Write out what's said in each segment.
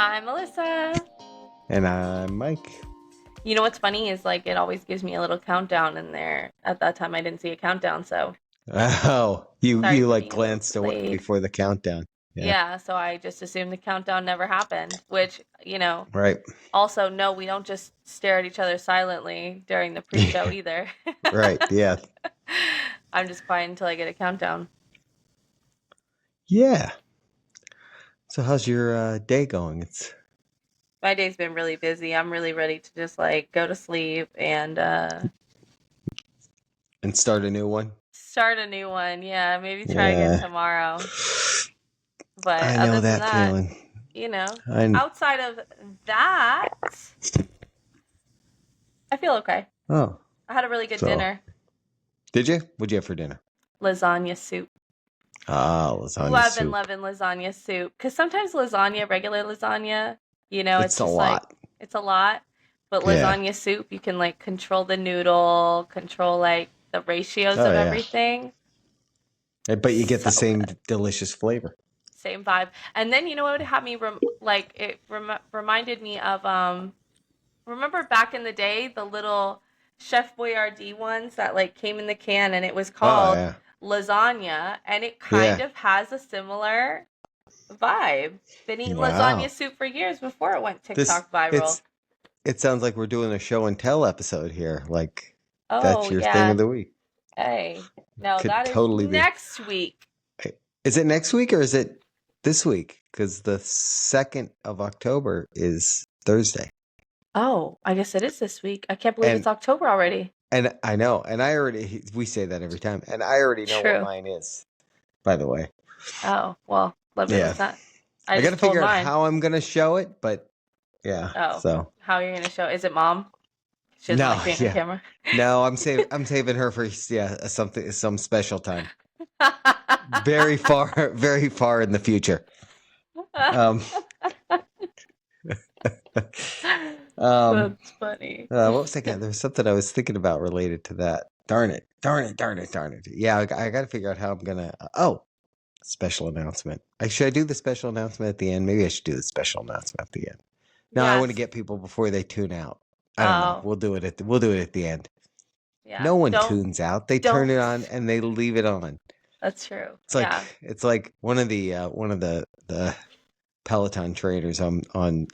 I'm Melissa. And I'm Mike. You know what's funny is like it always gives me a little countdown in there. At that time, I didn't see a countdown, so Oh, you sorry you for like being a little glanced away delayed. before the countdown. Yeah, Yeah, so I just assumed the countdown never happened, which, right. also, no, we don't just stare at each other silently during the pre-show either. Right. Yeah. I'm just quiet until I get a countdown. Yeah. So how's your day going? It's My day's been really busy. I'm really ready to just like go to sleep and and start a new one. start a new one. Yeah, maybe try again Yeah. tomorrow. But I other know than that that, feeling. I outside of that, I feel okay. oh, I had a really good so dinner. did you? What'd you have for dinner? Lasagna soup. Ah, lasagna Loving, soup. loving lasagna soup. Because sometimes lasagna, regular lasagna, it's It's a just like, lot. it's a lot. But Yeah. lasagna soup, you can like control the noodle, control like the ratios Oh of yeah. everything. But you get So the same good. delicious flavor. Same vibe. And then you know what had me reminded me of remember back in the day the little Chef Boyardee ones that like came in the can and it was Oh called yeah. lasagna and it kind Yeah. of has a similar vibe. Been eating lasagna Wow. soup for years before it went This TikTok viral. it's It sounds like we're doing a show and tell episode here. Like Oh that's your thing yeah. of the week. Hey. No, Could that is totally be. next week. Is it next week or is it this week? Because the 2nd of October is Thursday. Oh, I guess it is this week. I can't believe it's And October already. I know, and we say that every time, and I already know what True. mine is, by the way. Oh, well, let me Yeah. listen. I I got to just told figure out mine. how I'm going to show it, but yeah. Oh, So how are you gonna show? Is it mom? She doesn't no, like being on yeah. camera. No, I'm saving her for some special time. Very far in the future. Um, um, That's funny. what was I got? There was something I was thinking about related to that. Darn it. Yeah, I got to figure out how I'm gonna. Special announcement. Should I do the special announcement at the end? Maybe I should do the special announcement at the end. No, I want to Yes. get people before they tune out. I don't know. Oh, We'll do it at the end. yeah. No one Don't, tunes out. They turn don't. it on and they leave it on. That's true. It's Yeah. like one of the Peloton trainers on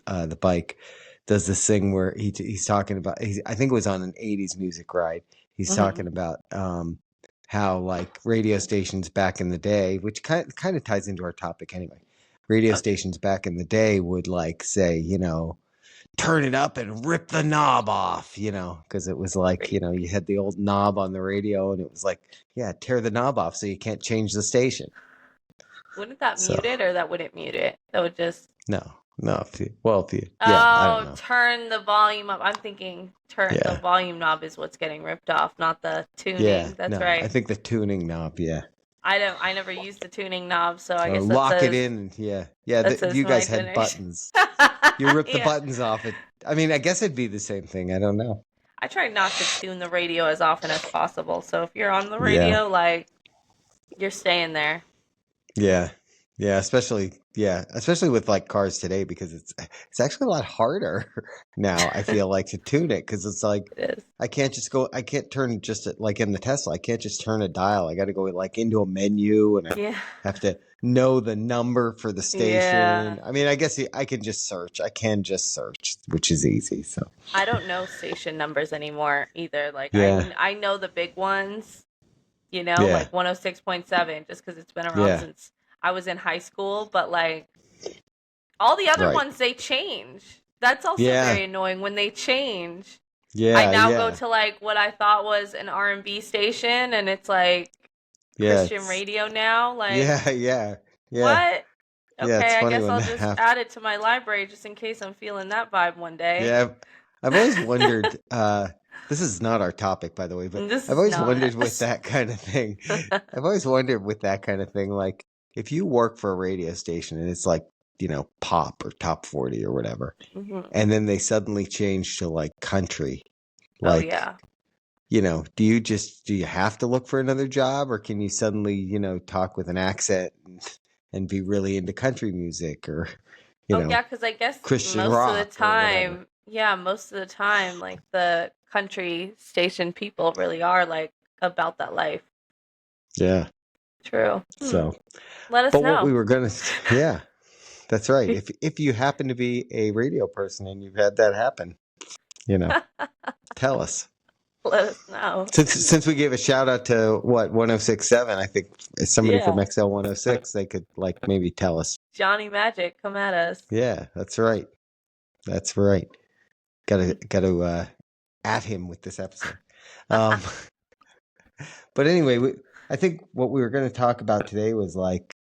the bike does this thing where he's talking about I think it was on an 80s music ride. He's Hmm. talking about how like radio stations back in the day, which kind of ties into our topic anyway. Radio Okay. stations back in the day would like say, turn it up and rip the knob off, because it was like, Crazy. you had the old knob on the radio and it was like, yeah, tear the knob off so you can't change the station. Wouldn't that So mute it, or that wouldn't mute it? That would just. no, yeah, I don't Oh, know. turn the volume up. I'm thinking turn the Yeah. volume knob is what's getting ripped off, not the Yeah, tuning. That's no, I right. think the tuning knob, yeah. I never used the tuning knob, so I Or guess that lock it says in, yeah. Yeah, that says you my guys had generation. buttons. You rip the Yeah. buttons off it. I mean, I guess it'd be the same thing. I don't know. I try not to tune the radio as often as possible. So if you're on the Yeah. radio, like you're staying there. Yeah. Especially with like cars today, because it's actually a lot harder now, I feel like, to tune it, because it's like It is. I can't turn just like in the Tesla, I can't just turn a dial. I got to go like into a menu and I Yeah. have to know the number for the station. Yeah. I mean, I guess I can just search, which is easy. So I don't know station numbers anymore either. Like yeah, I know the big ones, yeah, like 106.7 just because it's been around yeah, since I was in high school, but like all the other right, ones they change. That's also yeah, very annoying when they change. I yeah, now go yeah, to like what I thought was an R&B station and it's like yeah, Christian radio now. Like, yeah, yeah, yeah, what? yeah. It's Okay, I funny guess when I'll that just happens. add it to my library just in case I'm feeling that vibe one day. Yeah, I've always wondered. This is not our topic, by the way, but And this I've is always not. wondered with that kind of thing. I've always wondered with that kind of thing, like if you work for a radio station and it's like, pop or top 40 or whatever, Hmm. and then they suddenly change to like country, Oh like, yeah. do you have to look for another job, or can you suddenly, talk with an accent and be really into country music, or, you Oh know, yeah, because I guess Christian most of the rock or whatever. time, yeah, most of the time, like the country station people really are like about that life. Yeah. True. So, Let us but what know. we were gonna, yeah, that's right. If you happen to be a radio person and you've had that happen, you know, tell us. Let us know. Since we gave a shout out to what 106.7, I think somebody from Yeah. XL 106, they could like maybe tell us. Johnny Magic, come at us. Yeah, that's right. That's right. Got to at him with this episode. Um, but anyway, I think what we were going to talk about today was like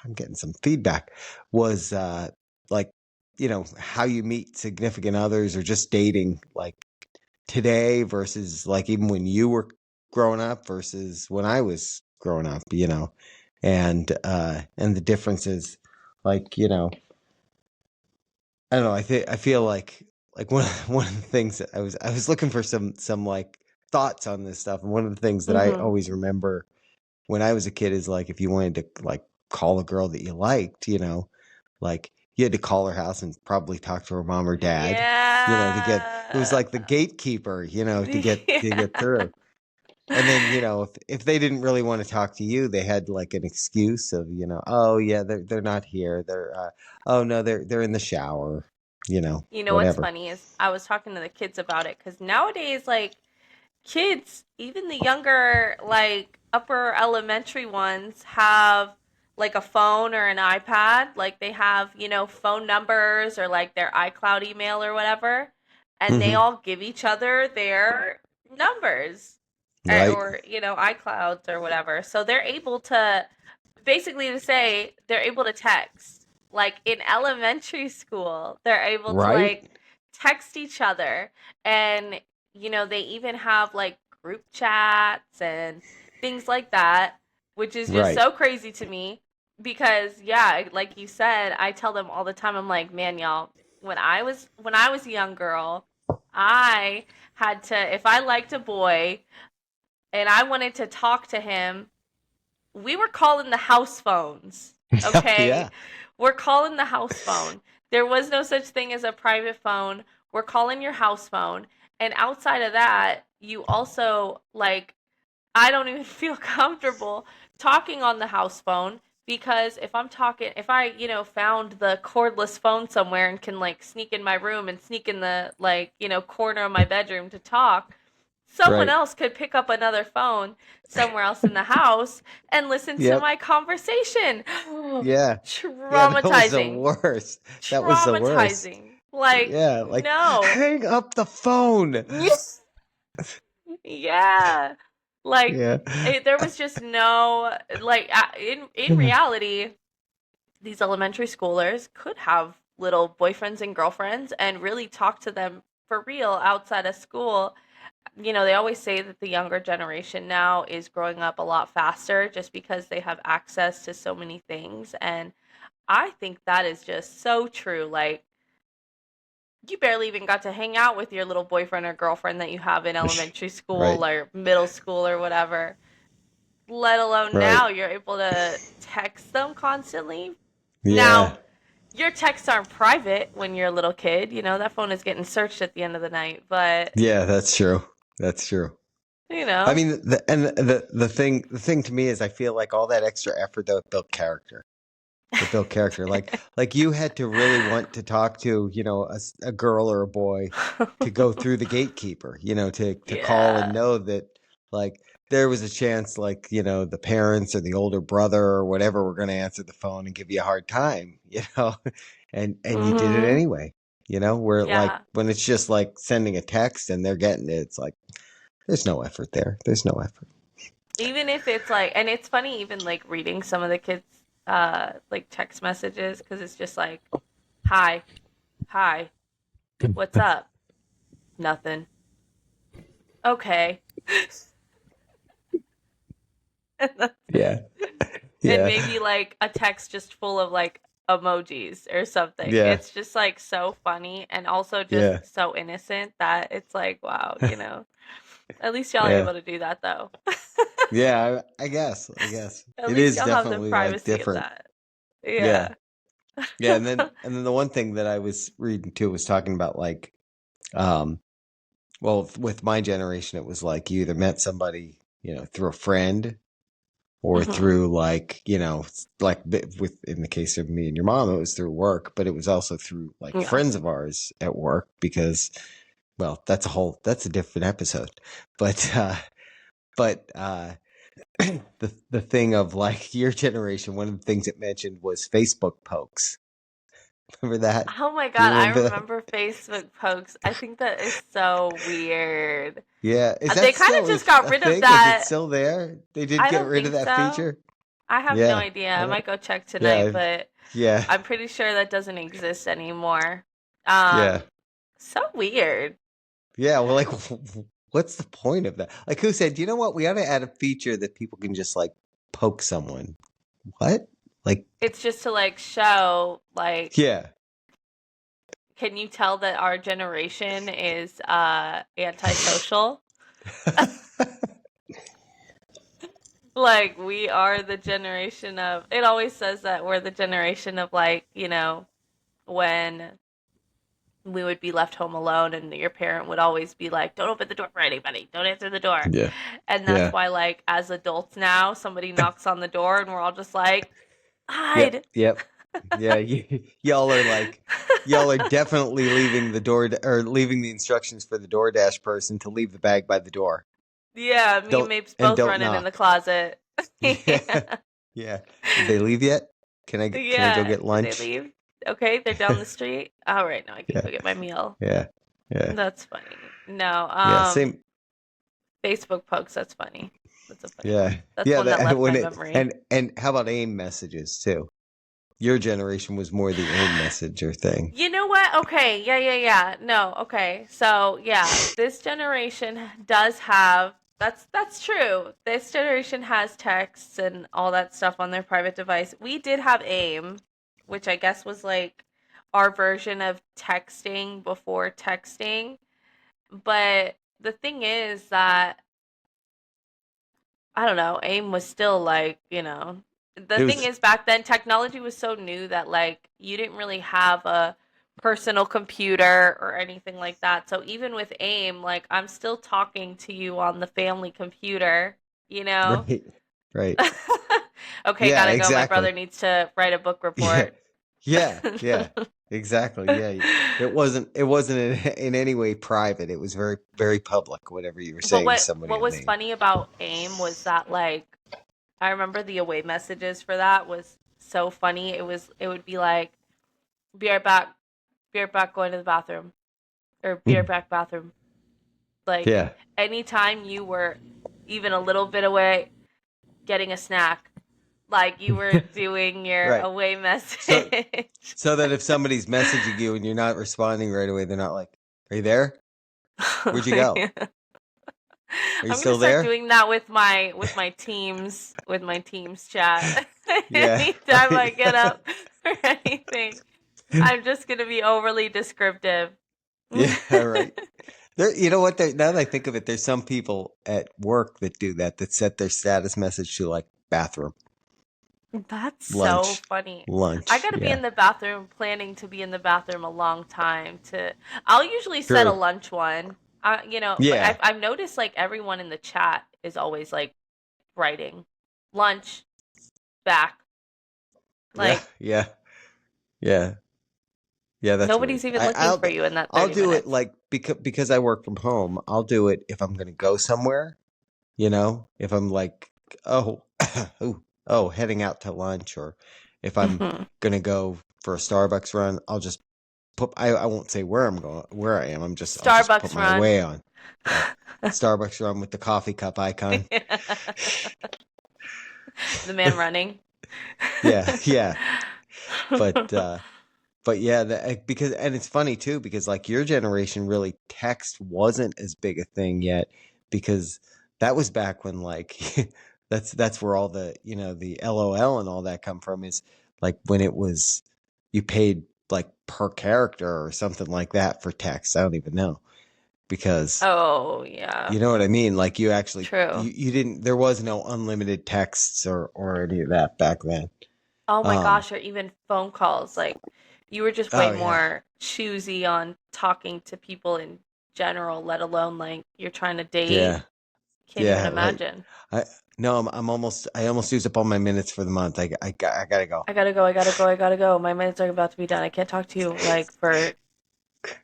I'm getting some feedback was like how you meet significant others or just dating like today versus like even when you were growing up versus when I was growing up, and the differences like I don't know. I feel like one of the things that I was looking for some like thoughts on this stuff, and one of the things that I Mm-hmm. always remember when I was a kid is like if you wanted to like call a girl that you liked, like you had to call her house and probably talk to her mom or dad, to get it was Yeah. like the gatekeeper, to get Yeah. through. And then, if they didn't really want to talk to you, they had like an excuse of, oh yeah, they're not here. Oh no, they're in the shower, You know what's whatever. funny is I was talking to the kids about it because nowadays, like, kids, even the younger, like upper elementary ones, have like a phone or an iPad. Like they have, phone numbers or like their iCloud email or whatever. And they Hmm. all give each other their numbers Right. or, iClouds or whatever. So they're able to basically to say they're able to text. Like in elementary school, they're able to Right. like text each other and they even have like group chats and things like that, which is just Right. so crazy to me because yeah, like you said, I tell them all the time I'm like, "Man, y'all, when I was a young girl, I had to if I liked a boy and I wanted to talk to him, we were calling the house phones, okay? Yeah. We're calling the house phone. There was no such thing as a private phone. We're calling your house phone. And outside of that, you also, like, I don't even feel comfortable talking on the house phone because if I, found the cordless phone somewhere and can, like, sneak in my room and sneak in the, like, corner of my bedroom to talk, someone Right. else could pick up another phone somewhere else in the house and listen to Yep. my conversation. Yeah. Yeah. That was the Traumatizing. worst. That was the worst. Traumatizing. Like, Yeah. Like, no. hang up the phone. Yeah. Like, Yeah. there was just no, like, in reality, these elementary schoolers could have little boyfriends and girlfriends and really talk to them for real outside of school. They always say that the younger generation now is growing up a lot faster just because they have access to so many things. And I think that is just so true. Like, you barely even got to hang out with your little boyfriend or girlfriend that you have in elementary Right. school or middle school or whatever, let alone Right. now you're able to text them constantly. Now, Yeah. your texts aren't private when you're a little kid. That phone is getting searched at the end of the night, but, Yeah. That's true. That's true. you I know, mean, the thing to me is I feel like all that extra effort though it built character. It built character. Like you had to really want to talk to a girl or a boy to go through the gatekeeper. To call and yeah. know that like there was a chance like the parents or the older brother or whatever were going to answer the phone and give you a hard time. And you did it Mhm. anyway. Where like Yeah. when it's just like sending a text and they're getting it, it's like there's no effort there. There's no effort. Even if it's like, and it's funny even like reading some of the kids like text messages because it's just like, hi, hi, what's up? Nothing. Okay. Yeah. And Yeah. maybe like a text just full of like emojis or something. Yeah. It's just like so funny and also just Yeah. so innocent that it's like, wow, At least y'all are Yeah. able to do that though. Yeah, I guess. At It least is y'all have the definitely like privacy of different. that. Yeah. Yeah. Yeah, and then the one thing that I was reading too was talking about like, um, well, with my generation, it was like you either met somebody, through a friend or Hmm. through like, like with in the case of me and your mom, it was through work, but it was also through like Yeah. friends of ours at work because, well, that's a different episode, but the thing of like your generation, one of the things it mentioned was Facebook pokes. Remember that? Oh my Do you God, I remember that? remember Facebook pokes. I think that is so weird. Yeah, is They that kind of still just got a rid of thing? Is it that. still there? They did I get don't rid of think that so. feature? I have no Yeah. idea. I I don't, might go check tonight, yeah. but Yeah. I'm pretty sure that doesn't exist anymore. Yeah. So weird. Yeah, well, like, what's the point of that? Like, who said, you know what? We ought to add a feature that people can just like poke someone. What? Like, It's just to like show like, yeah. can you tell that our generation is antisocial? Like we are the generation of, it always says that we're the generation of like, when we would be left home alone and your parent would always be like, don't open the door for anybody, don't answer the door. Yeah. And that's Yeah. why like as adults now somebody knocks on the door and we're all just like, Yep. hide. Yep. Yeah. Y'all are like, y'all are definitely leaving the door or leaving the instructions for the DoorDash person to leave the bag by the door. Yeah, me and Don't Mapes and both don't running in the knock. closet. Yeah. Yeah. Yeah. Did they leave yet? Can I go Yeah, get did they lunch? leave? Okay, they're down the street. All right, now I can Yeah. go get my meal. Yeah. Yeah. That's funny. No, Yeah. Same. Facebook pokes, that's funny. That's a funny Yeah. one. That's Yeah. one that That left when my it memory. and how about AIM messages too? Your generation was more the AIM messenger thing. You know what? Okay, yeah, yeah, yeah. No, okay. So, yeah, this generation does have, that's true. This generation has texts and all that stuff on their private device. We did have AIM, which I guess was like our version of texting before texting. But the thing is that I don't know, AIM was still like, the It thing was is back then technology was so new that like you didn't really have a personal computer or anything like that. So even with AIM, like I'm still talking to you on the family computer, you know? right. Right. Okay, Yeah, gotta go. My exactly. brother needs to write a book Yeah. report. Yeah. Yeah. Exactly. Yeah. It wasn't in any way private. It was very, very public, whatever you were But saying to what somebody what on was AIM. funny about AIM was that like I remember the away messages for that was so funny. It would be like, be right back, going to the bathroom, or be right back, bathroom. Like Yeah. anytime you were even a little bit away, getting a snack, like you were doing your Right. away So message. so that if somebody's messaging you and you're not responding right away, they're not like, "Are you there? Where'd you go? Yeah. Are you I'm gonna still start there?" doing that with my teams chat. Yeah. Anytime I Right. get up or anything, I'm just gonna be overly descriptive. Yeah, right. There, you know what? Now that I think of it, there's some people at work that do that, that set their status message to like bathroom, That's so lunch, funny. I lunch. gotta be Yeah, in the bathroom, planning to be in the bathroom a long time to. I'll usually set a true. lunch one. But Yeah, I've noticed like everyone in the chat is always like writing lunch back. yeah, Like yeah, yeah, yeah. That's weird. nobody's even looking for you in that I'll 30 do it minutes. like because I work from home. I'll do it if I'm gonna go somewhere. If I'm like, oh, heading out to lunch, or if I'm Hmm. gonna go for a Starbucks run, I'll just put. I won't say where I'm going, where I am. I'll just put Starbucks my run. way on. Yeah, Starbucks run with the coffee cup icon. The man running. Yeah, yeah. But yeah, because and it's funny too because like your generation really text wasn't as big a thing yet because that was back when like that's where all the the LOL and all that come from is like when it was you paid like per character or something like that for text. I don't even know because Oh yeah, you know what I mean. Like you actually true. you didn't there was no unlimited texts or any of that back then. Oh my Um, gosh, or even phone calls. Like you were just way oh yeah, more choosy on talking to people in general, let alone like you're trying to date. yeah, Can't even yeah, right. imagine. I no, I almost used up all my minutes for the month. I gotta go. I gotta go, I gotta go, I gotta go. My minutes are about to be done. I can't talk to you like for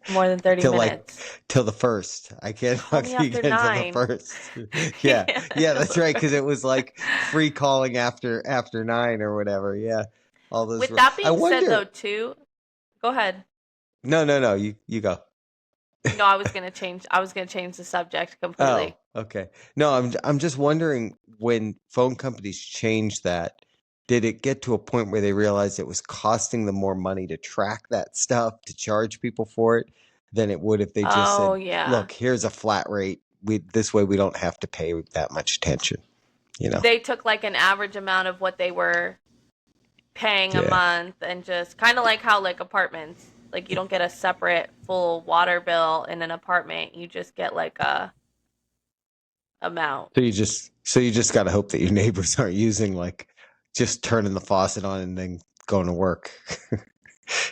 more than 30 Till like minutes. till the first. I can't Call talk me to you after again till the 9. first. Yeah, yeah, Till that's the right. Because it was first. like free calling after 9 or whatever. Yeah, all those. With that I being said, though, wonder. too, go ahead. No, no, no. You go. No, I was gonna change. I was gonna change the subject Oh, completely. okay. No, I'm just wondering when phone companies changed that, did it get to a point where they realized it was costing them more money to track that stuff, to charge people for it, than it would if they just Oh said, yeah, "Look, here's a flat rate. We this way we don't have to pay that much attention." You know? they took like an average amount of what they were paying a Yeah. month and just kind of like how like apartments, like you don't get a separate full water bill in an apartment. You just get like a amount. So you just got to hope that your neighbors aren't using like just turning the faucet on and then going to work.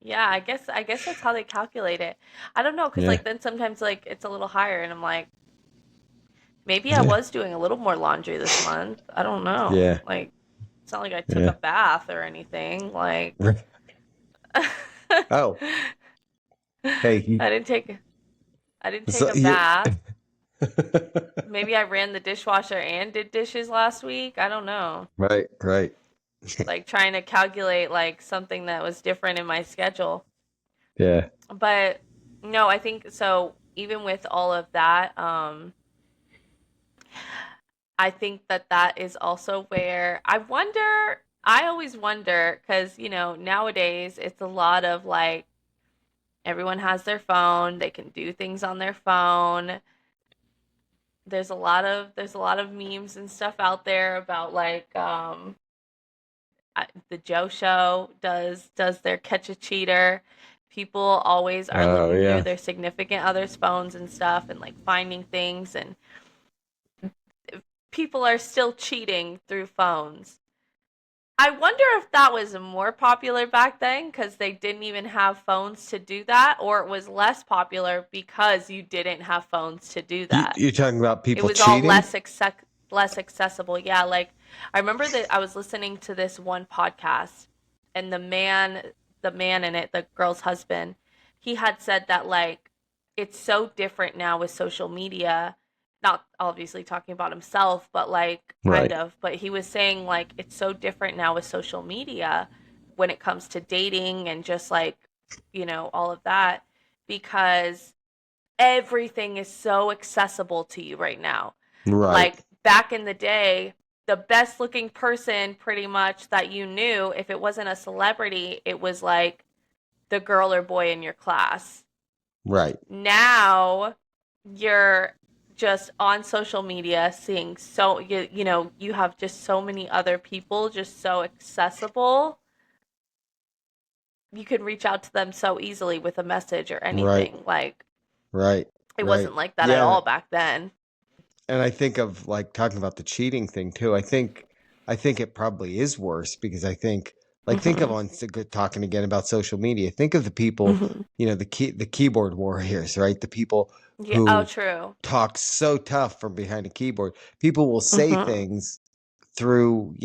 Yeah, I guess that's how they calculate it. I don't know, 'cause Yeah. like then sometimes like it's a little higher and I'm like maybe I Yeah. was doing a little more laundry this month. I don't know. Yeah. Like it's not like I took a Yeah. bath or anything. Like Oh, hey, I didn't take I didn't take so a you bath. Maybe I ran the dishwasher and did dishes last week. I don't know. Right, right. Like trying to calculate like something that was different in my schedule. Yeah. But no, I think so even with all of that, I think that that is also where I always wonder because, nowadays it's a lot of like everyone has their phone, they can do things on their phone. There's a lot of memes and stuff out there about like the Joe Show does their catch a cheater. People always are Oh, looking through yeah. their significant other's phones and stuff and like finding things and people are still cheating through phones. I wonder if that was more popular back then because they didn't even have phones to do that, or it was less popular because you didn't have phones to do that. You're talking about It people was all cheating? less accessible. Yeah, like I remember that I was listening to this one podcast and the man in it, the girl's husband, he had said that like it's so different now with social media. Not obviously talking about himself, but like kind Right. of, but he was saying like it's so different now with social media when it comes to dating and just like, all of that because everything is so accessible to you right now. Right. Like back in the day, the best looking person pretty much that you knew, if it wasn't a celebrity, it was like the girl or boy in your class. Right. Now you're just on social media seeing you have just so many other people just so accessible. You can reach out to them so easily with a message or Right. anything. Like Right. it Right. wasn't like that at Yeah. all back then. And I think of like talking about the cheating thing too. I think it probably is worse because I think like think of Mhm. on talking again about social media. Think of the people, Mhm. the keyboard warriors, right? The people Yeah, oh who true. talk so tough from behind a keyboard. People will say Mhm. things through,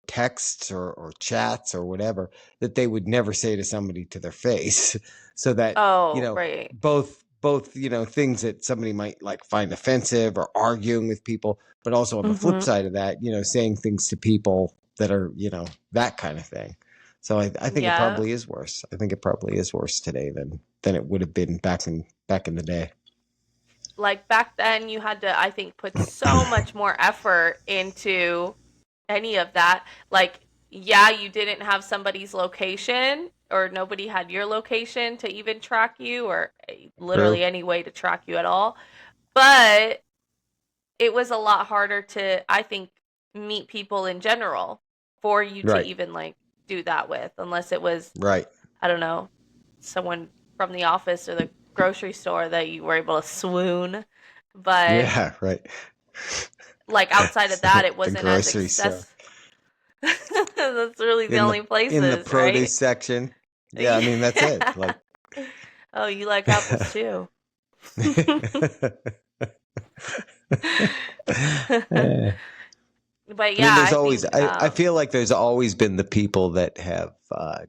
texts or chats or whatever that they would never say to somebody to their face. So that, Oh, right. both, things that somebody might like find offensive or arguing with people, but also on the flip Mhm. side of that, saying things to people that are, that kind of thing. So I think it Yeah. probably is worse. I think it probably is worse today than it would have been back in the day. Like back then you had to I think put so much more effort into any of that. Like yeah, you didn't have somebody's location or nobody had your location to even track you or literally True. any way to track you at all. But it was a lot harder to I think meet people in general for you to Right. even like do that with unless it was Right. I don't know, someone from the office or the grocery store that you were able to swoon. But Yeah. Right. like outside of that, it The wasn't as grocery store. access. That's really the in only the places, right? produce section. Yeah, I mean that's it. Yeah. Like, Oh, you like apples too. Eh. But I mean, yeah, there's I always. think I feel like there's always been the people that have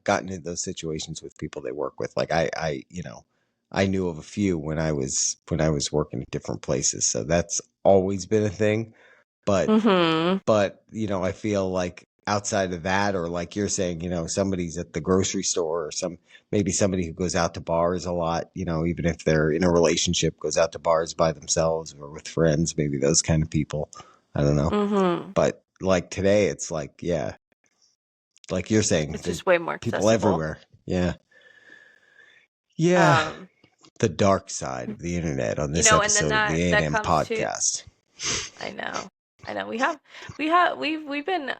gotten into those situations with people they work with. Like I knew of a few when I was working at different places. So that's always been a thing. But mhm. I feel like outside of that, or like you're saying, somebody's at the grocery store, or maybe somebody who goes out to bars a lot. Even if they're in a relationship, goes out to bars by themselves or with friends. Maybe those kind of people. I don't know. Mhm. But like today, it's like, yeah, like you're saying, It's there's just way more people accessible. everywhere. Yeah. Yeah. Um, The dark side of the internet on this and then episode of the that A&M comes to podcast. I know. I know. We've been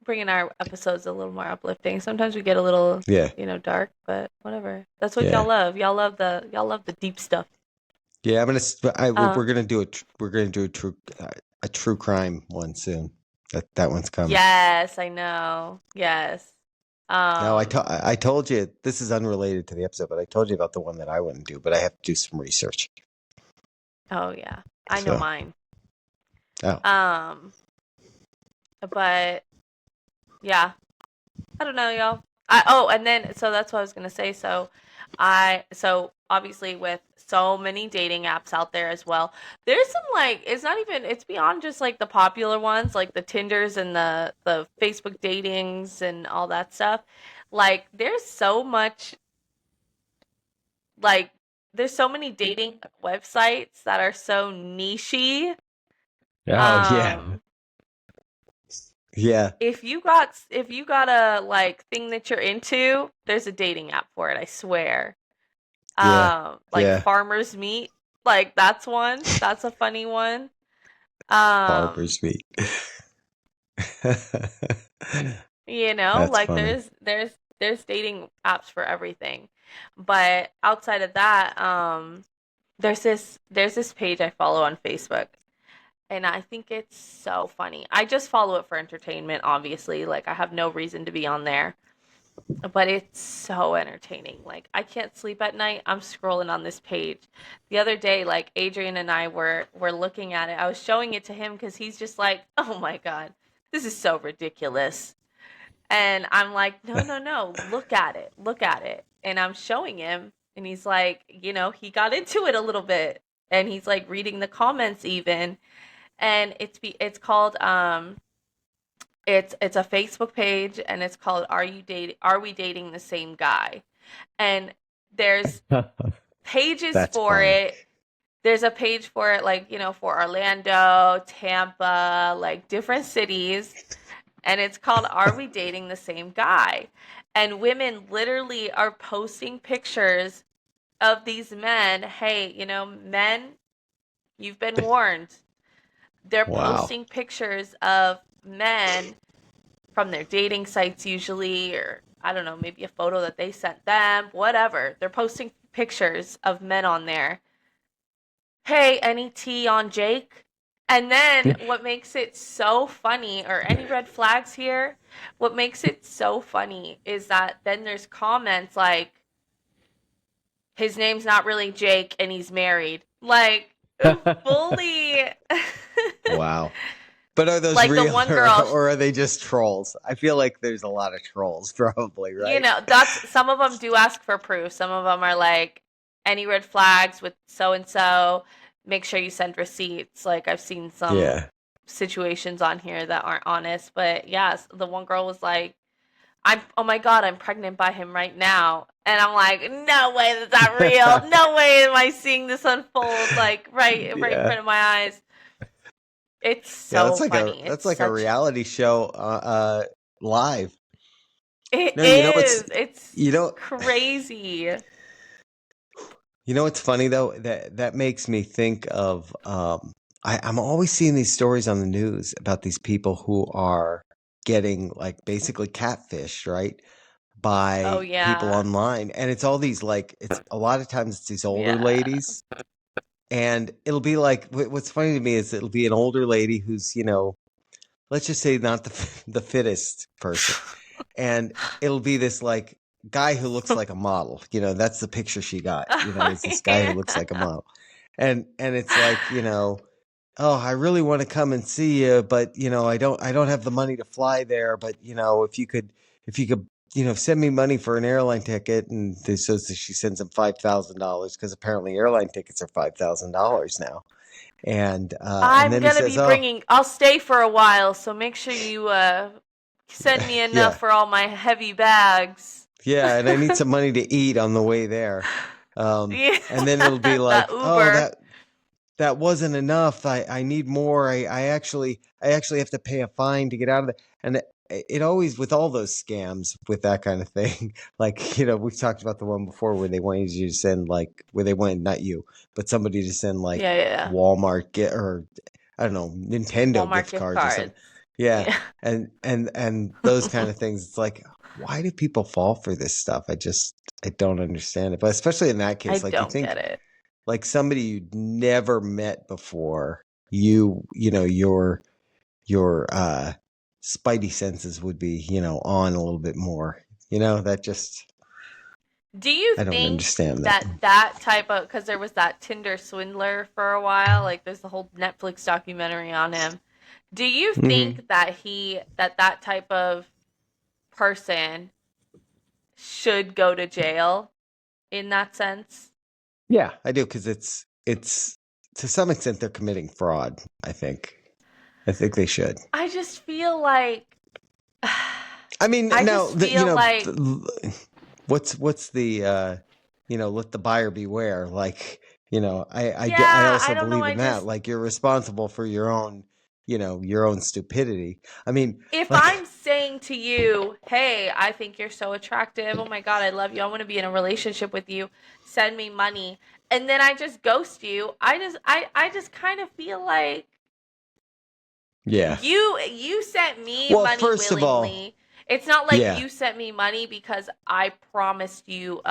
bringing our episodes a little more uplifting. Sometimes we get a little, Yeah. dark, but whatever. That's what y'all Yeah. love. Y'all love the deep stuff. Yeah. We're Uh, going to do we're going to do a true crime one soon. That one's coming. yes, I know. Yes. Now, Um, I told you, this is unrelated to the episode, but I told you about the one that I wouldn't do, but I have to do some research. oh yeah. I know So, mine. oh. Um, but yeah. I don't know, y'all. And then so that's what I was gonna say. So obviously with so many dating apps out there as well, there's some like it's beyond just like the popular ones like the Tinders and the Facebook datings and all that stuff. Like like there's so many dating websites that are so nichey. Oh, yeah. Um, Yeah. if you got a like thing that you're into, there's a dating app for it, I swear. Yeah. Like Yeah. Farmer's Meat, like that's one. That's a funny one. Um, Barber's meat. That's like funny. there's dating apps for everything. But outside of that, there's this page I follow on Facebook, and I think it's so funny. I just follow it for entertainment, obviously. Like I have no reason to be on there. But it's so entertaining. Like I can't sleep at night. I'm scrolling on this page. The other day, like Adrian and I were looking at it. I was showing it to him because he's just like, "Oh my god, this is so ridiculous." And I'm like, "No, no, no. Look at it." And I'm showing him, and he's like, he got into it a little bit, and he's like reading the comments even. And it's called it's a Facebook page, and it's called Are we dating the same guy? And there's pages That's for funny. it. There's a page for it like, for Orlando, Tampa, like different cities, and it's called Are we dating the same guy? And women literally are posting pictures of these men. Hey, men, you've been warned. They're Wow. posting pictures of men from their dating sites usually, or I don't know, maybe a photo that they sent them, whatever. They're posting pictures of men on there. Hey, any tea on Jake? And then what makes it so funny, or any red flags here? What makes it so funny is that then there's comments like, his name's not really Jake and he's married. Like, fully. Wow. But are those Like the real, one or, girl, or are they just trolls? I feel like there's a lot of trolls, probably, right? that's some of them do ask for proof. Some of them are like, any red flags with so and so, make sure you send receipts. Like I've seen some Yeah. situations on here that aren't honest, but yes, the one girl was like, oh my god, I'm pregnant by him right now. And I'm like, no way that's not real. No way am I seeing this unfold like right in Yeah. front of my eyes. It's Yeah, so funny. It's that's like a such reality show live. it No, is. It's you know crazy. what's funny though? That makes me think of I'm always seeing these stories on the news about these people who are getting like basically catfished, right? Oh By people yeah. online. And it's all these like it's a lot of times it's these older Yeah. ladies. And it'll be like what's funny to me is it'll be an older lady who's, let's just say not the fittest person, and it'll be this like guy who looks like a model. That's the picture she got. It's this guy who looks like a model, and it's like, oh, I really want to come and see you, but I don't have the money to fly there. But if you could, send me money for an airline ticket, and so she sends him $5,000 because apparently airline tickets are $5,000 now, and I'm then he gonna says, be oh, I'll stay for a while, so make sure you send me enough yeah, for all my heavy bags. yeah, and I need some money to eat on the way there, Yeah, and then it'll be that like, oh, Uber. that wasn't enough. I need more. I actually have to pay a fine to get out of it. And it always, with all those scams with that kind of thing, like, we've talked about the one before where they wanted you to send where they wanted, not you, but somebody to send Yeah, yeah. Walmart or I don't know, Nintendo Walmart gift gift cards or something. cards. Yeah. Yeah. And those kind of things. It's like, why do people fall for this stuff? I don't understand it. But especially in that I case, like you don't get think, it. like somebody you'd never met before, your spidey senses would be, on a little bit more. That just, Do you I don't think understand that. that type of, because there was that Tinder swindler for a while, like there's the whole Netflix documentary on him. Do you Hmm. think that that type of person should go to jail in that sense? Yeah, I do, because it's to some extent they're committing fraud. I think they should. I just feel like I mean, I now just feel like what's the let the buyer beware. Like, I yeah, I also don't know, believe I in that. just Like, you're responsible for your own stupidity. I mean, if like, I'm saying to you, "Hey, I think you're so attractive. Oh my god, I love you. I want to be in a relationship with you. Send me money." And then I just ghost you. I just kind of feel like yeah. you sent me Well, money first of all, willingly. It's not like yeah, you sent me money because I promised you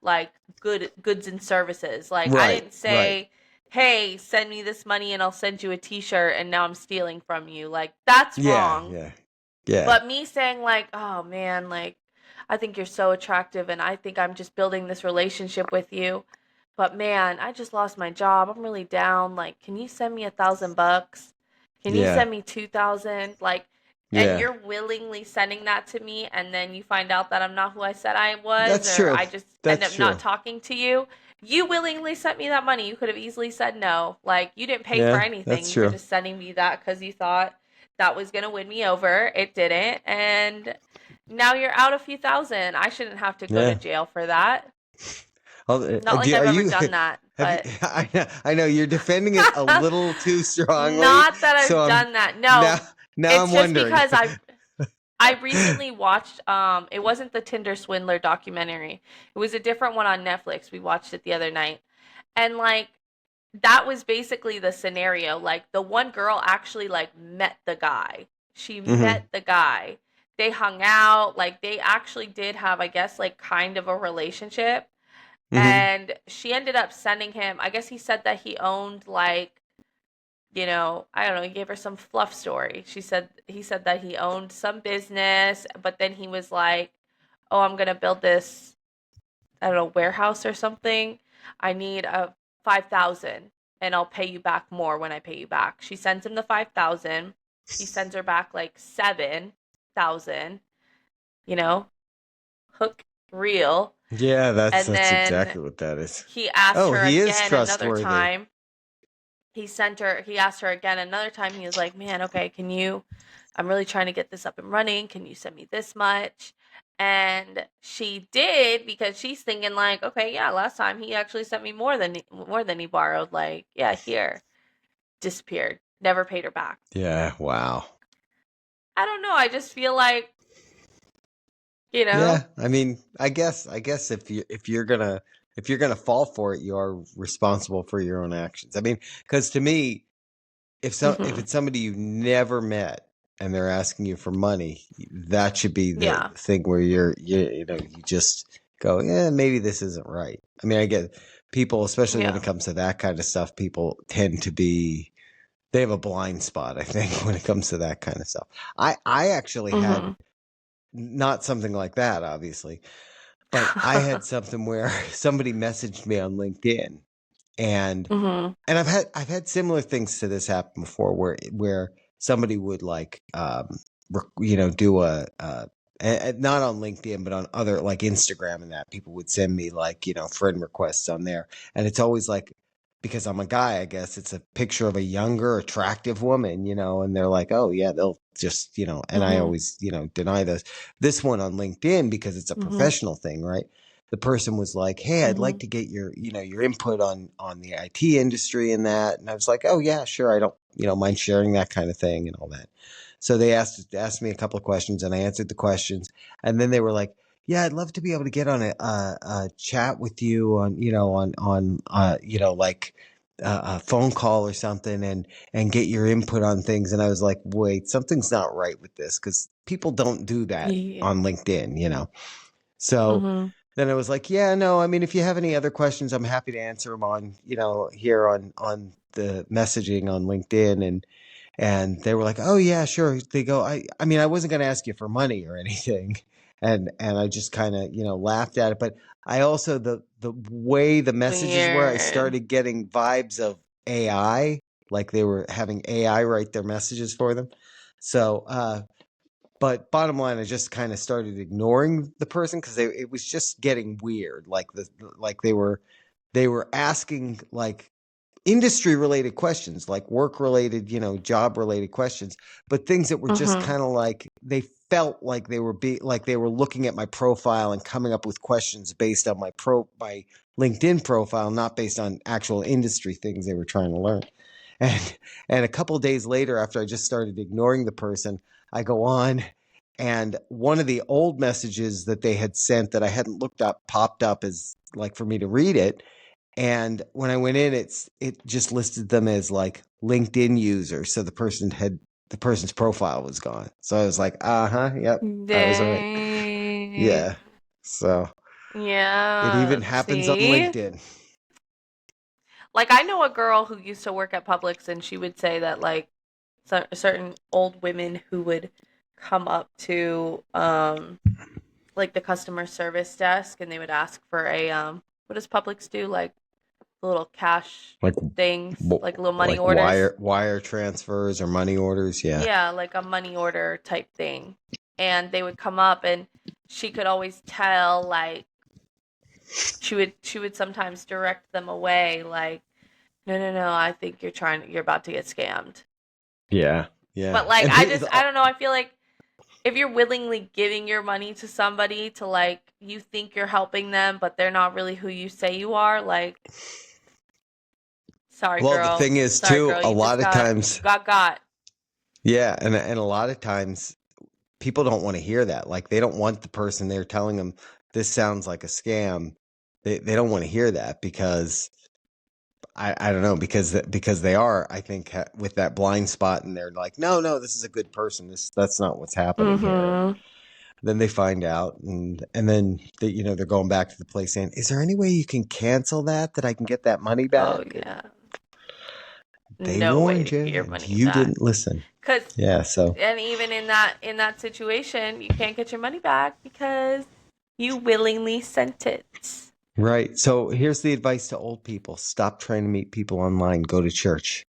like goods and services. Like I right, didn't right, say, "Hey, send me this money and I'll send you a t-shirt and now I'm stealing from you." Like that's yeah, wrong. yeah, yeah, But me saying like, "Oh man, like I think you're so attractive and I think I'm just building this relationship with you. But man, I just lost my job. I'm really down. Like, can you send me $1,000? Can you yeah, send me 2,000?" Like, and yeah. you're willingly sending that to me and then you find out that I'm not who I said I was, That's or true. I just end That's up not true. talking to you. You willingly sent me that money. You could have easily said no. Like, you didn't pay for Yeah, anything. that's You were true. just sending me that because you thought that was going to win me over. It didn't. And now you're out a few thousand. I shouldn't have to go to Yeah. jail for that. Not Do like you, I've are ever you done that, have you, but I know you're defending it a little too strongly, not that so I've I'm done that. now No, now it's I'm just wondering. because I recently watched it wasn't the Tinder swindler documentary. It was a different one on Netflix. We watched it the other night. And like that was basically the scenario. Like the one girl actually like met the guy. She Hmm. met the guy. They hung out, like they actually did have I guess like kind of a relationship. Hmm. And she ended up sending him, I guess he said that he owned like, I don't know, he gave her some fluff story. He said that he owned some business, but then he was like, "Oh, I'm going to build this, I don't know, warehouse or something. I need a 5,000 and I'll pay you back more when I pay you back." She sends him the 5,000. He sends her back like 7,000, you know, hook real. Yeah, that's And that's then exactly what that is. he asked Oh, her he is again another trustworthy. time. He asked her again another time. He was like, "Man, okay, I'm really trying to get this up and running. Can you send me this much?" And she did because she's thinking like, "Okay, yeah, last time he actually sent me more than he borrowed. Like, yeah, here." Disappeared. Never paid her back. Yeah, wow. I don't know. I just feel like, you know, Yeah, I mean, I guess if you're gonna fall for it, you are responsible for your own actions. I mean, because to me, if mhm. it's somebody you've never met and they're asking you for money, that should be the Yeah. thing where you just go, yeah, maybe this isn't right. I mean, I get people, especially when it Yeah. comes to that kind of stuff, people tend to be they have a blind spot, I think, when it comes to that kind of stuff. I actually had Mhm. not something like that, obviously, but I had something where somebody messaged me on LinkedIn, and Mhm. I've had similar things to this happen before, where somebody would like do not on LinkedIn but on other like Instagram, and that people would send me like friend requests on there, and it's always like, because I'm a guy, I guess it's a picture of a younger attractive woman, and they're like, oh yeah, they'll just and I Mhm. always deny those. This one on LinkedIn, because it's a Mhm. professional thing, right? The person was like, "Hey, I'd like Mhm. to get your input on the IT industry and that." And I was like, "Oh yeah, sure. I don't mind sharing that kind of thing and all that." So they asked me a couple of questions, and I answered the questions, and then they were like, "Yeah, I'd love to be able to get on a chat with you on like a phone call or something, and get your input on things." And I was like, "Wait, something's not right with this, because people don't do that Yeah. on LinkedIn." So Mhm. then I was like, yeah, no, I mean, if you have any other questions, I'm happy to answer them on, here on the messaging on LinkedIn. And they were like, oh yeah, sure. They go, I mean, I wasn't going to ask you for money or anything. And I just kind of, laughed at it. But I also, the way the messages were, I Weird. started getting vibes of AI, like they were having AI write their messages for them. So, but bottom line, I just kind of started ignoring the person, because it was just getting weird. Like they were asking like industry related questions, like work related, job related questions, but things that were just Mhm. kind of like, they felt like they were looking at my profile and coming up with questions based on my LinkedIn profile, not based on actual industry things they were trying to learn. And and a couple of days later, after I just started ignoring the person, I go on, and one of the old messages that they had sent that I hadn't looked up popped up as like for me to read it. And when I went in, it just listed them as like LinkedIn user. So the person's profile was gone. So I was like, uh-huh, yep, I was right. Dang. Yeah. So it even Yeah. happens on See? LinkedIn. Like I know a girl who used to work at Publix, and she would say that like certain old women who would come up to like the customer service desk, and they would ask for a what does Publix do, like the little cash Like things, like little money like orders. wire transfers or money orders. Yeah. Yeah, like a money order type thing. And they would come up, and she could always tell, like she would sometimes direct them away, like, no, no, no, I think you're about to get scammed. Yeah. Yeah. But like And I don't know, I feel like if you're willingly giving your money to somebody to, like, you think you're helping them, but they're not really who you say you are, like, sorry well, the girl. thing is Sorry too, girl, a you just lot of got times, got. yeah, and a lot of times people don't want to hear that. Like they don't want the person there telling them this sounds like a scam. They don't want to hear that, because I don't know, because they are, I think, with that blind spot, and they're like, no, no, this is a good person. That's not what's happening here. And Mhm. then they find out, and then they're going back to the place saying, is there any way you can cancel that I can get that money Oh back? And yeah. they No way to warned you, get your and money you back. didn't listen. Cuz Yeah, so and even in that situation, you can't get your money back because you willingly sent it. right. So here's the advice to old people: stop trying to meet people online. Go to church.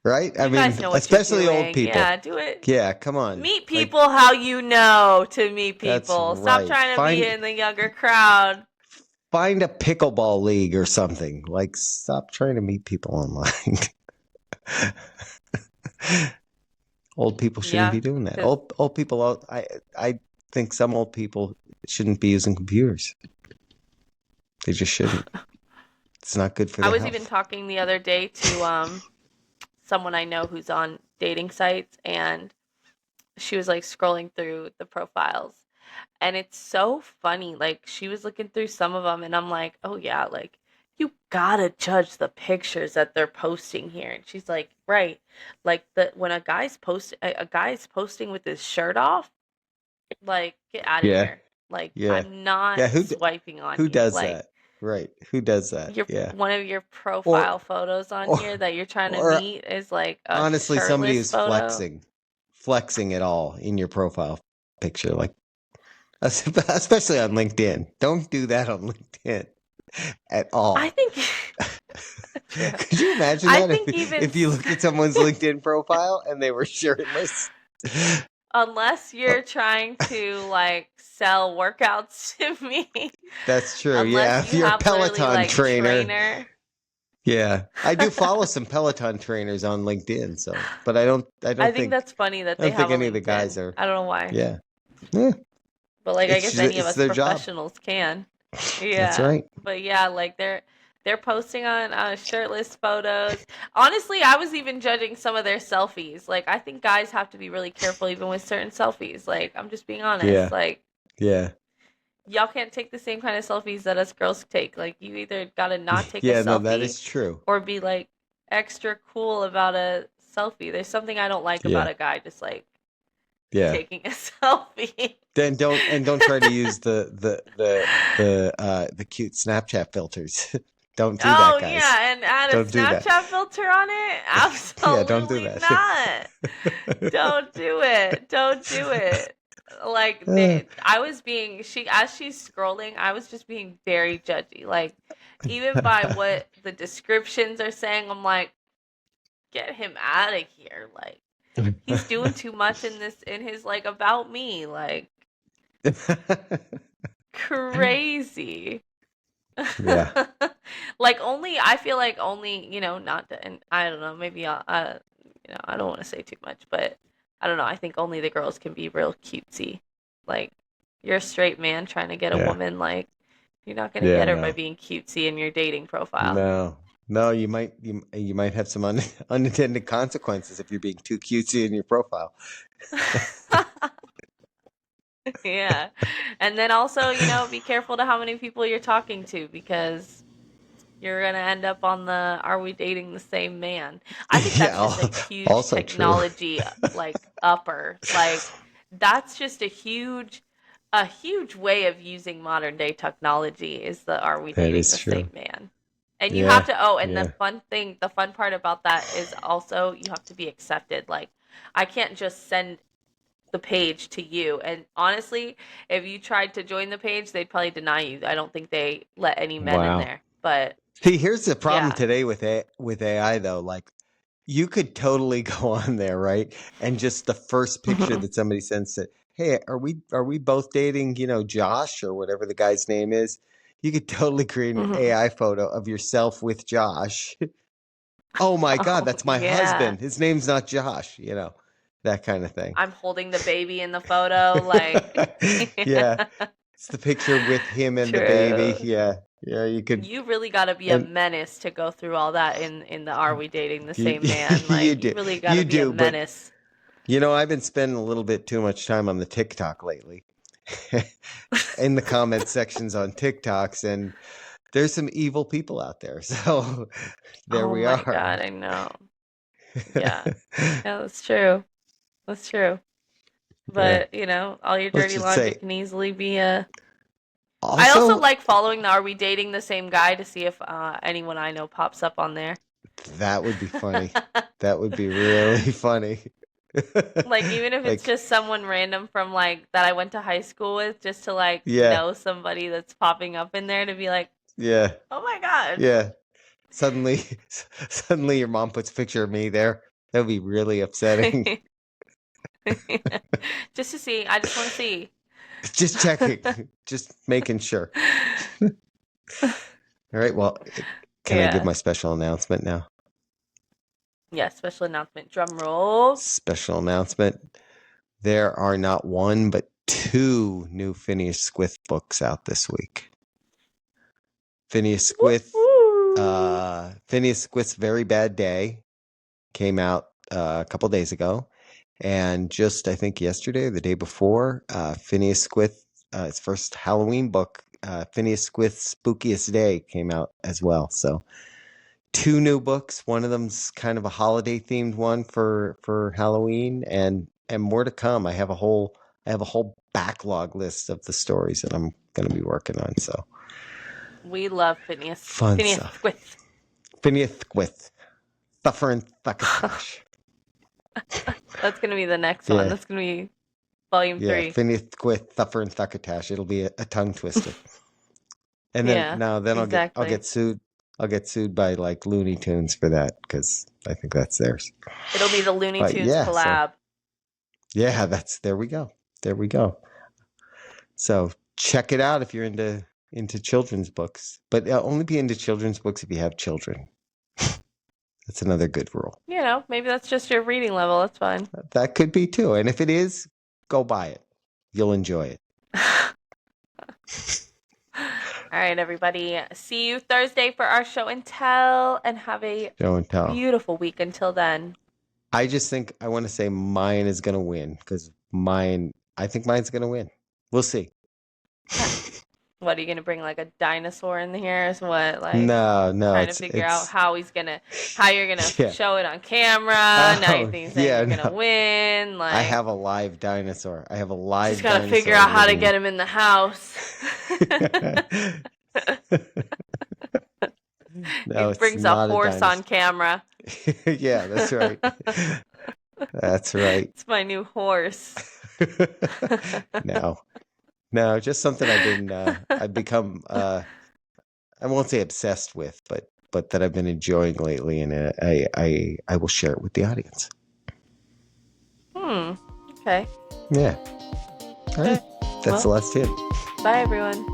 Right? I You mean, guys know what you're especially old doing. people. Yeah, do it. Yeah, come on. Meet Like, people how you know to meet that's people. Stop right. trying to be in the younger crowd. Find a pickleball league or something. Like, stop trying to meet people online. Old people shouldn't Yeah, be doing that. because Old people. I think some old people shouldn't be using computers. They just shouldn't. It's not good for I their was even health. talking the other day to someone I know who's on dating sites, and she was like scrolling through the profiles, and it's so funny. Like she was looking through some of them, and I'm like, oh yeah, like you gotta judge the pictures that they're posting here. And she's like, right, like the when a guy's posting with his shirt off, like get out of Yeah. here. Like, Yeah. I'm not Yeah. swiping on Who you. does Like, that? Right. Who does that? your Yeah. one of your Or profile photos on or here that you're trying to or meet is like a honestly, somebody shirtless who's photo. flexing it all in your profile picture, like especially on LinkedIn. Don't do that on LinkedIn at I all. think true. Could you imagine I that think even if you looked at someone's LinkedIn profile and they were shirtless? unless Oh, you're trying to like sell workouts to me, that's true. Yeah, unless if you you're a have literally Peloton like trainer. trainer. Yeah, I do follow some Peloton trainers on LinkedIn. So, but I I don't think think that's funny that I they don't think have a any of the guys LinkedIn. are. I don't know why. Yeah, yeah. But like I guess any of It's us their job. professionals can. That's Yeah. right. But yeah, like they're posting on shirtless photos. Honestly, I was even judging some of their selfies. Like I think guys have to be really careful even with certain selfies. Like I'm just being honest. Yeah, Like yeah, y'all can't take the same kind of selfies that us girls take. Like you either gotta not take a yeah. No, that selfie is true. or be like extra cool about a selfie. There's something I don't like about Yeah, a guy just like yeah. taking a selfie. Then don't try to use the cute Snapchat filters. Don't do that, Oh guys. yeah, and add a Don't do that. Snapchat filter on it? Yeah, don't do Absolutely that. not. Don't do it. Don't do it. Like Uh, I was being she as she's scrolling, I was just being very judgy. Like even by what the descriptions are saying, I'm like, get him out of here. Like he's doing too much in his like about me. Like crazy. yeah, Like only I feel like only not to, and I don't know maybe I don't want to say too much but I don't know I think only the girls can be real cutesy like you're a straight man trying to get a yeah, woman like you're not gonna yeah. get her by No, being cutesy in your dating profile. no, no. You might have some unintended consequences if you're being too cutesy in your profile. Yeah, and then also be careful to how many people you're talking to because you're gonna end up on the "Are we dating the same man?" I think Yeah, that's just a huge also true. technology like upper. Like that's just a huge way of using modern day technology is the "Are we That dating is the same true. man?" And you have Yeah, to and yeah. the fun part about that is also you have to be accepted. Like I can't just send the page to you. And honestly, if you tried to join the page, they'd probably deny you. I don't think they let any men in Wow. there. But See, here's the problem yeah. today with with AI though. Like you could totally go on there, right? And just the first picture Mhm. that somebody sends it, hey, are we both dating, Josh or whatever the guy's name is? You could totally create an Mhm. AI photo of yourself with Josh. Oh my God, Oh, that's my yeah. husband. His name's not Josh, that kind of thing. I'm holding the baby in the photo, like, Yeah, yeah. it's the picture with him and the baby. True. Yeah, yeah, you could, You really got to be a and menace to go through all that in the "Are we dating the you, same man?" you Like, you do, really got to you be a do, but menace. I've been spending a little bit too much time on the TikTok lately, in the comment sections on TikToks, and there's some evil people out there. So there Oh we my are. God, I know. Yeah. Yeah, that's true. That's true. Yeah, But, all your let's dirty just laundry say. can easily be I also Also, like following the "Are we dating the same guy?" to see if anyone I know pops up on there. that would be funny. That would be really funny. Like even if it's Like, just someone random from like that I went to high school with, just to like yeah, know somebody that's popping up in there to be like, yeah, oh my god. yeah. Suddenly, suddenly your mom puts a picture of me there. That would be really upsetting. Just to see, I just want to see. Just checking, just making sure. All right. Well, can I give Yeah. my special announcement now? Yeah, special announcement. Drum roll. Special announcement. There are not one, but two new Phineas Squith books out this week. Phineas Squith, Woo-hoo. Phineas Squith's Very Bad Day came out a couple days ago. And just, I think, yesterday or the day before, Phineas Squith, his first Halloween book, Phineas Squith's Spookiest Day came out as well. So two new books. One of them's kind of a holiday themed one for Halloween, and more to come. I have a whole I have a whole backlog list of the stories that I'm going to be working on. So We love Phineas. fun Phineas stuff. Squith. Phineas Squith, Thuffer and Thuckatash. That's gonna be the next one. Yeah, That's gonna be volume yeah. 3. Phineas Squith, Thuffer and Thuckatash. It'll be a tongue twister. And Yeah, then I'll exactly. get sued. I'll get sued by like Looney Tunes for that because I think that's theirs. It'll be the Looney But Tunes yeah, so collab. yeah, there we go. There we go. So check it out if you're into children's books, but only be into children's books if you have children. That's another good rule. You know, maybe that's just your reading level. That's fine. That could be too. And if it is, go buy it. You'll enjoy it. All right, everybody. See you Thursday for our show and tell, and have a Show and tell. beautiful week until then. I just think I want to say mine is going to win because I think mine's going to win. We'll see. What, are you gonna bring like a dinosaur in here? Is what, like, No, trying to figure out how you're gonna Yeah. show it on camera? Now you think you're gonna win. Like, I have a live dinosaur. I have a live just gotta dinosaur. figure out how to get him in the house. No, He brings a horse on camera. Yeah, that's right. That's right. It's my new horse. No, just something I've become, I won't say obsessed with, but that I've been enjoying lately, and I will share it with the audience. Okay. Yeah. All right. That's the last tip. Bye, everyone.